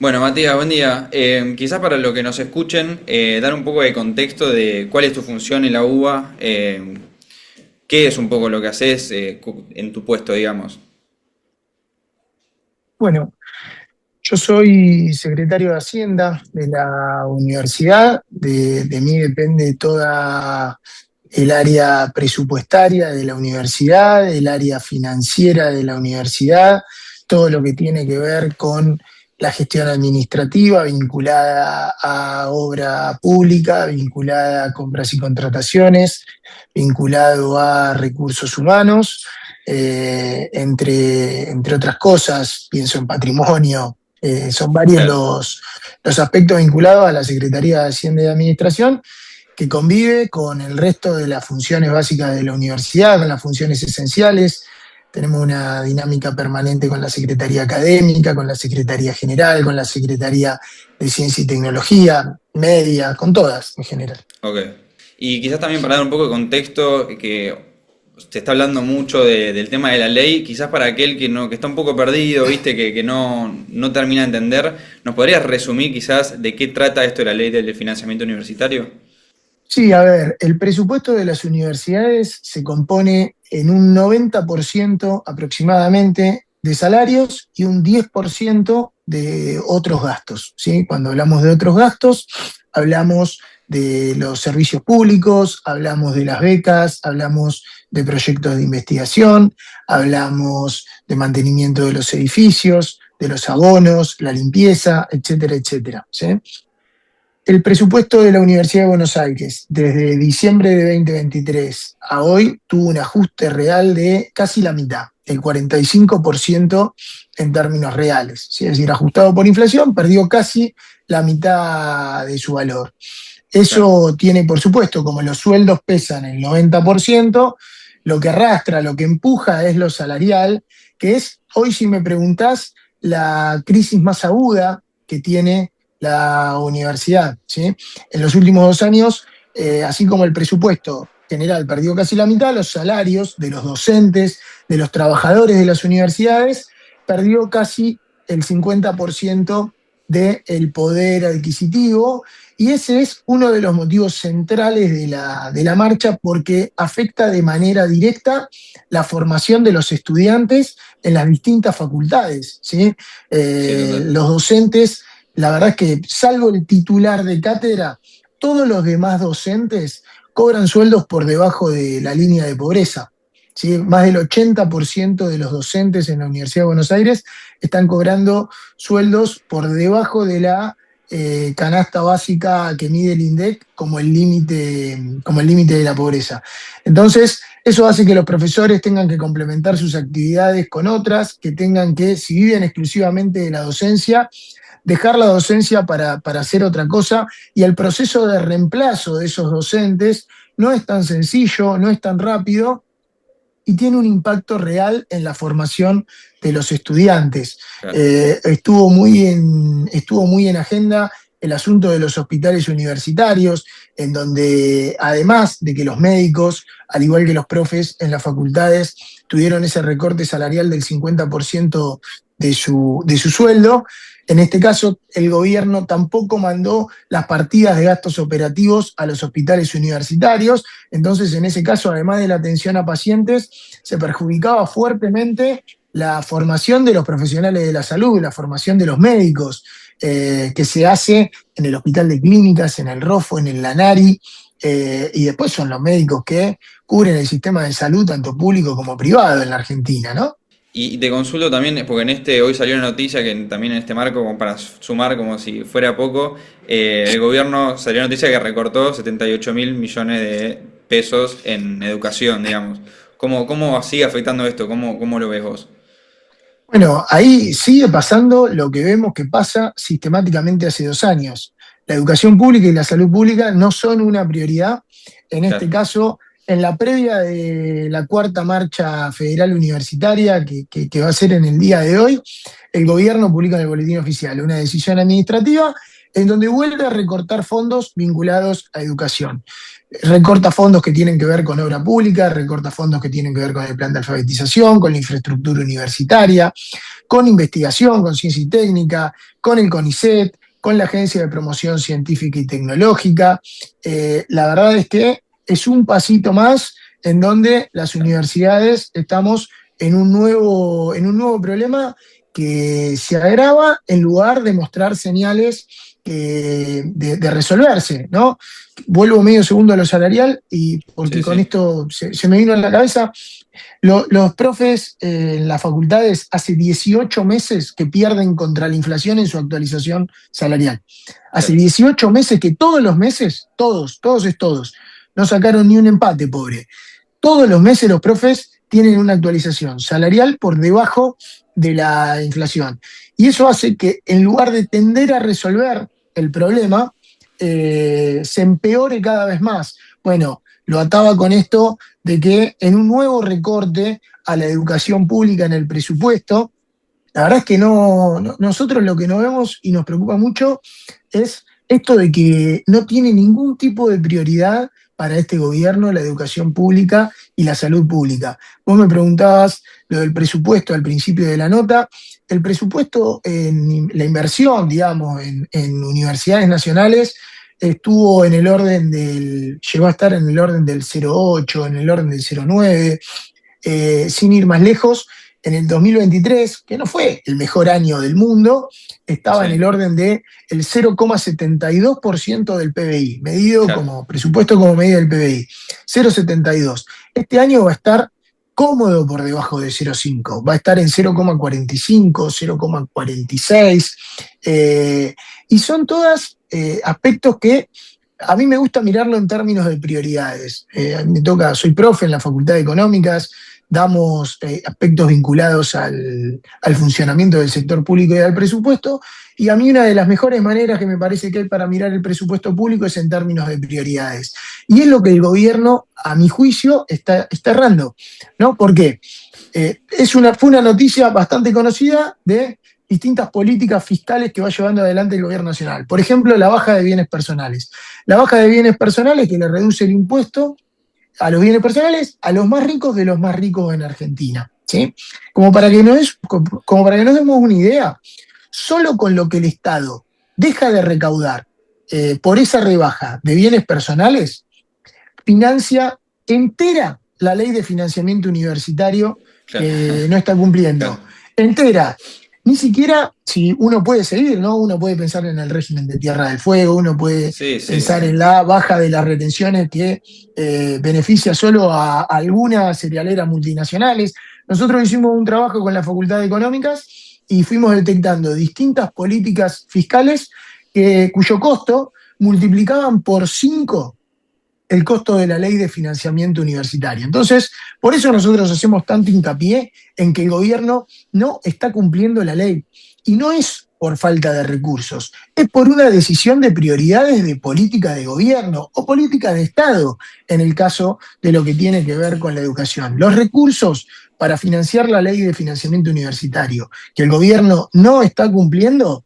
Bueno, Matías, buen día. Quizás para los que nos escuchen, dar un poco de contexto de cuál es tu función en la UBA, qué es un poco lo que haces en tu puesto, digamos. Bueno, yo soy secretario de Hacienda de la universidad. De mí depende toda el área presupuestaria de la universidad, el área financiera de la universidad, todo lo que tiene que ver con la gestión administrativa vinculada a obra pública, vinculada a compras y contrataciones, vinculado a recursos humanos, entre otras cosas, pienso en patrimonio. Son varios Claro. los aspectos vinculados a la Secretaría de Hacienda y Administración, que convive con el resto de las funciones básicas de la universidad, con las funciones esenciales. Tenemos una dinámica permanente con la Secretaría Académica, con la Secretaría General, con la Secretaría de Ciencia y Tecnología, Media, con todas en general. Ok. Y quizás también para dar un poco de contexto, que se está hablando mucho del tema de la ley, quizás para aquel que no, que está un poco perdido, viste, que no termina de entender, ¿nos podrías resumir quizás de qué trata esto de la ley del financiamiento universitario? Sí, a ver, el presupuesto de las universidades se compone en un 90% aproximadamente de salarios y un 10% de otros gastos, ¿sí? Cuando hablamos de otros gastos, hablamos de los servicios públicos, hablamos de las becas, hablamos de proyectos de investigación, hablamos de mantenimiento de los edificios, de los abonos, la limpieza, etcétera, etcétera, ¿sí? El presupuesto de la Universidad de Buenos Aires, desde diciembre de 2023 a hoy, tuvo un ajuste real de casi la mitad, el 45% en términos reales. ¿Sí? Es decir, ajustado por inflación, perdió casi la mitad de su valor. Claro. Eso tiene, por supuesto, como los sueldos pesan el 90%, lo que arrastra, lo que empuja es lo salarial, que es, hoy si me preguntás, la crisis más aguda que tiene la universidad. ¿Sí? En los últimos 2 años, así como el presupuesto general perdió casi la mitad, los salarios de los docentes, de los trabajadores de las universidades, perdió casi el 50% del poder adquisitivo, y ese es uno de los motivos centrales de la marcha, porque afecta de manera directa la formación de los estudiantes en las distintas facultades. ¿Sí? Sí, total. Los docentes, la verdad es que, salvo el titular de cátedra, todos los demás docentes cobran sueldos por debajo de la línea de pobreza. ¿Sí? Más del 80% de los docentes en la Universidad de Buenos Aires están cobrando sueldos por debajo de la canasta básica que mide el INDEC como el límite de la pobreza. Entonces, eso hace que los profesores tengan que complementar sus actividades con otras, que tengan que, si viven exclusivamente de la docencia, dejar la docencia para hacer otra cosa, y el proceso de reemplazo de esos docentes no es tan sencillo, no es tan rápido, y tiene un impacto real en la formación de los estudiantes. Claro. Estuvo muy en agenda el asunto de los hospitales universitarios, en donde, además de que los médicos, al igual que los profes en las facultades, tuvieron ese recorte salarial del 50% de su sueldo. En este caso, el gobierno tampoco mandó las partidas de gastos operativos a los hospitales universitarios. Entonces, en ese caso, además de la atención a pacientes, se perjudicaba fuertemente la formación de los profesionales de la salud, la formación de los médicos, que se hace en el Hospital de Clínicas, en el ROFO, en el LANARI, y después son los médicos que cubren el sistema de salud, tanto público como privado en la Argentina, ¿no? Y te consulto también, porque hoy salió una noticia que también en este marco, como para sumar como si fuera poco, el gobierno salió noticia que recortó 78.000 millones de pesos en educación, digamos. ¿Cómo sigue afectando esto? ¿Cómo lo ves vos? Bueno, ahí sigue pasando lo que vemos que pasa sistemáticamente hace 2 años. La educación pública y la salud pública no son una prioridad. En este Claro. caso, en la previa de la cuarta marcha federal universitaria que va a ser en el día de hoy, el gobierno publica en el boletín oficial una decisión administrativa en donde vuelve a recortar fondos vinculados a educación. Recorta fondos que tienen que ver con obra pública, recorta fondos que tienen que ver con el plan de alfabetización, con la infraestructura universitaria, con investigación, con ciencia y técnica, con el CONICET, con la Agencia de Promoción Científica y Tecnológica. La verdad es que es un pasito más en donde las universidades estamos en un nuevo problema que se agrava en lugar de mostrar señales de resolverse, ¿no? Vuelvo medio segundo a lo salarial y porque Sí, con sí. esto se me vino en la cabeza. Los profes en las facultades hace 18 meses que pierden contra la inflación en su actualización salarial. Hace Claro. 18 meses que todos los meses, todos es todos, no sacaron ni un empate, pobre. Todos los meses los profes tienen una actualización salarial por debajo de la inflación. Y eso hace que en lugar de tender a resolver el problema, se empeore cada vez más. Bueno, lo ataba con esto de que en un nuevo recorte a la educación pública en el presupuesto, la verdad es que nosotros lo que no vemos y nos preocupa mucho es esto de que no tiene ningún tipo de prioridad para este gobierno la educación pública y la salud pública. Vos me preguntabas lo del presupuesto al principio de la nota. El presupuesto en la inversión, digamos, en universidades nacionales estuvo en el orden llegó a estar en el orden del 0,8, en el orden del 0,9, sin ir más lejos, en el 2023, que no fue el mejor año del mundo, estaba en el Sí, orden del 0,72% del PBI, medido claro. como presupuesto como medida del PBI. 0,72. Este año va a estar cómodo por debajo de 0,5, va a estar en 0,45, 0,46, y son todas aspectos que a mí me gusta mirarlo en términos de prioridades. Soy profe en la Facultad de Económicas, damos aspectos vinculados al funcionamiento del sector público y al presupuesto, y a mí una de las mejores maneras que me parece que hay para mirar el presupuesto público es en términos de prioridades. Y es lo que el gobierno, a mi juicio, está errando, ¿no? ¿Por qué? Fue una noticia bastante conocida de distintas políticas fiscales que va llevando adelante el gobierno nacional. Por ejemplo, la baja de bienes personales. La baja de bienes personales que le reduce el impuesto a los bienes personales a los más ricos de los más ricos en Argentina. ¿Sí? Sí, Como para que nos demos una idea, solo con lo que el Estado deja de recaudar por esa rebaja de bienes personales, financia entera la ley de financiamiento universitario claro. que no está cumpliendo. Claro. Entera. Ni siquiera, si uno puede seguir, ¿no? Uno puede pensar en el régimen de Tierra del Fuego, uno puede Sí, sí. pensar en la baja de las retenciones que beneficia solo a algunas cerealeras multinacionales. Nosotros hicimos un trabajo con la Facultad de Económicas y fuimos detectando distintas políticas fiscales cuyo costo multiplicaban por 5 el costo de la ley de financiamiento universitario. Entonces, por eso Claro. nosotros hacemos tanto hincapié en que el gobierno no está cumpliendo la ley. Y no es por falta de recursos, es por una decisión de prioridades de política de gobierno o política de Estado, en el caso de lo que tiene que ver con la educación. Los recursos para financiar la ley de financiamiento universitario que el gobierno no está cumpliendo,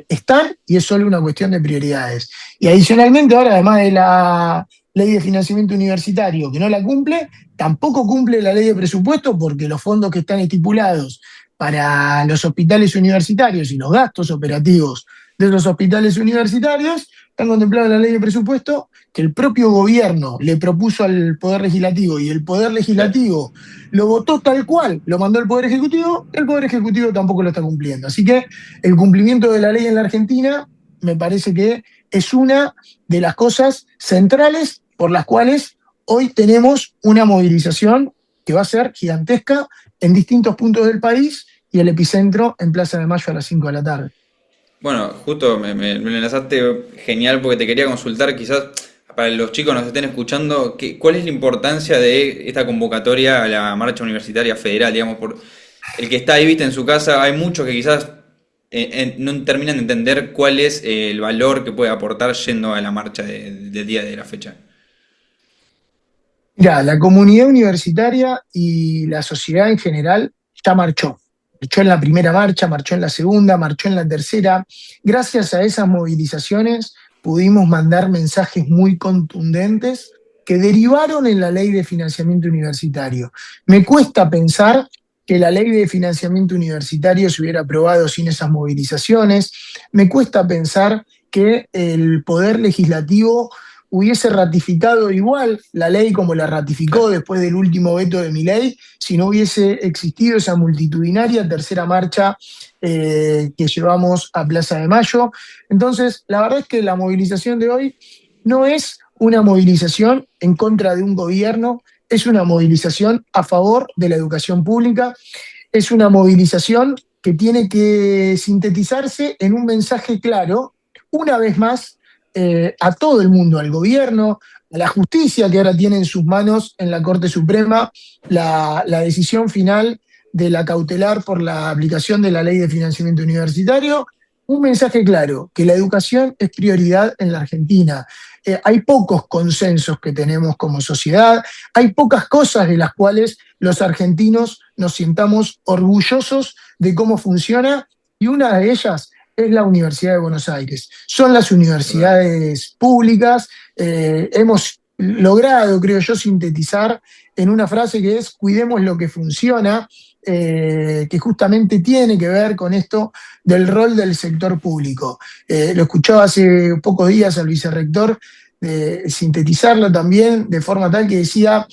están y es solo una cuestión de prioridades. Y adicionalmente ahora, además de la ley de financiamiento universitario que no la cumple, tampoco cumple la ley de presupuesto porque los fondos que están estipulados para los hospitales universitarios y los gastos operativos de los hospitales universitarios están contemplados en la ley de presupuesto que el propio gobierno le propuso al Poder Legislativo y el Poder Claro. Legislativo lo votó tal cual, lo mandó el Poder Ejecutivo tampoco lo está cumpliendo. Así que el cumplimiento de la ley en la Argentina me parece que es una de las cosas centrales por las cuales hoy tenemos una movilización que va a ser gigantesca en distintos puntos del país y el epicentro en Plaza de Mayo a las 5 de la tarde. Bueno, justo me lo enlazaste genial porque te quería consultar, quizás para los chicos que nos estén escuchando, ¿cuál es la importancia de esta convocatoria a la marcha universitaria federal? Digamos, por el que está ahí, viste, en su casa, hay muchos que quizás no terminan de entender cuál es el valor que puede aportar yendo a la marcha del día de la fecha. Mirá, la comunidad universitaria y la sociedad en general ya marchó. Marchó en la primera marcha, marchó en la segunda, marchó en la tercera. Gracias a esas movilizaciones pudimos mandar mensajes muy contundentes que derivaron en la ley de financiamiento universitario. Me cuesta pensar que la ley de financiamiento universitario se hubiera aprobado sin esas movilizaciones. Me cuesta pensar que el poder legislativo hubiese ratificado igual la ley como la ratificó Claro. después del último veto de Milei, si no hubiese existido esa multitudinaria tercera marcha que llevamos a Plaza de Mayo. Entonces, la verdad es que la movilización de hoy no es una movilización en contra de un gobierno, es una movilización a favor de la educación pública, es una movilización que tiene que sintetizarse en un mensaje claro, una vez más, a todo el mundo, al gobierno, a la justicia que ahora tiene en sus manos en la Corte Suprema la decisión final de la cautelar por la aplicación de la ley de financiamiento universitario. Un mensaje claro, que la educación es prioridad en la Argentina. Hay pocos consensos que tenemos como sociedad, hay pocas cosas de las cuales los argentinos nos sintamos orgullosos de cómo funciona, y una de ellas es la Universidad de Buenos Aires. Son las ¿Verdad? universidades públicas. Hemos logrado, creo yo, sintetizar en una frase que es: cuidemos lo que funciona, que justamente tiene que ver con esto del rol del sector público. Lo escuchaba hace pocos días al vicerrector sintetizarlo también de forma tal que decía: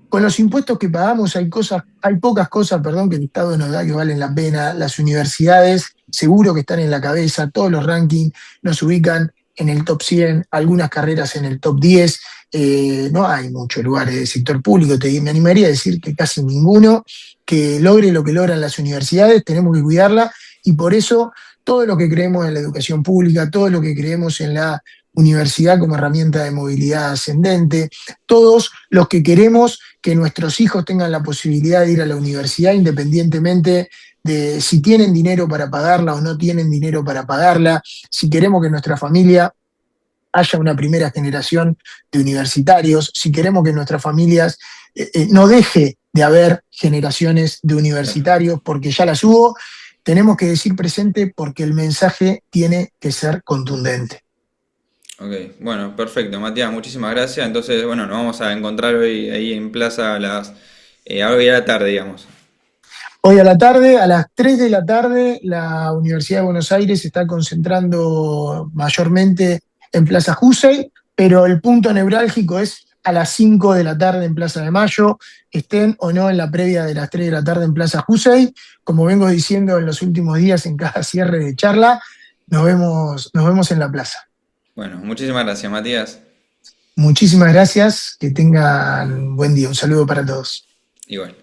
con los impuestos que pagamos hay pocas cosas, perdón, que el Estado nos da que valen la pena. Las universidades seguro que están en la cabeza, todos los rankings nos ubican en el top 100, algunas carreras en el top 10. No hay muchos lugares del sector público, me animaría a decir que casi ninguno que logre lo que logran las universidades. Tenemos que cuidarla, y por eso todo lo que creemos en la educación pública, todo lo que creemos en la universidad como herramienta de movilidad ascendente, todos los que queremos que nuestros hijos tengan la posibilidad de ir a la universidad independientemente de si tienen dinero para pagarla o no tienen dinero para pagarla, si queremos que en nuestra familia haya una primera generación de universitarios, si queremos que en nuestras familias no deje de haber generaciones de Claro. universitarios, porque ya las hubo. Tenemos que decir presente porque el mensaje tiene que ser contundente. Ok, bueno, perfecto, Matías, muchísimas gracias. Entonces, bueno, nos vamos a encontrar hoy ahí en plaza hoy a la tarde, digamos. Hoy a la tarde, a las 3 de la tarde, la Universidad de Buenos Aires se está concentrando mayormente en Plaza Jusey, pero el punto neurálgico es a las 5 de la tarde en Plaza de Mayo, estén o no en la previa de las 3 de la tarde en Plaza Jusey. Como vengo diciendo en los últimos días en cada cierre de charla, nos vemos en la plaza. Bueno, muchísimas gracias, Matías. Muchísimas gracias, que tengan buen día. Un saludo para todos. Igual.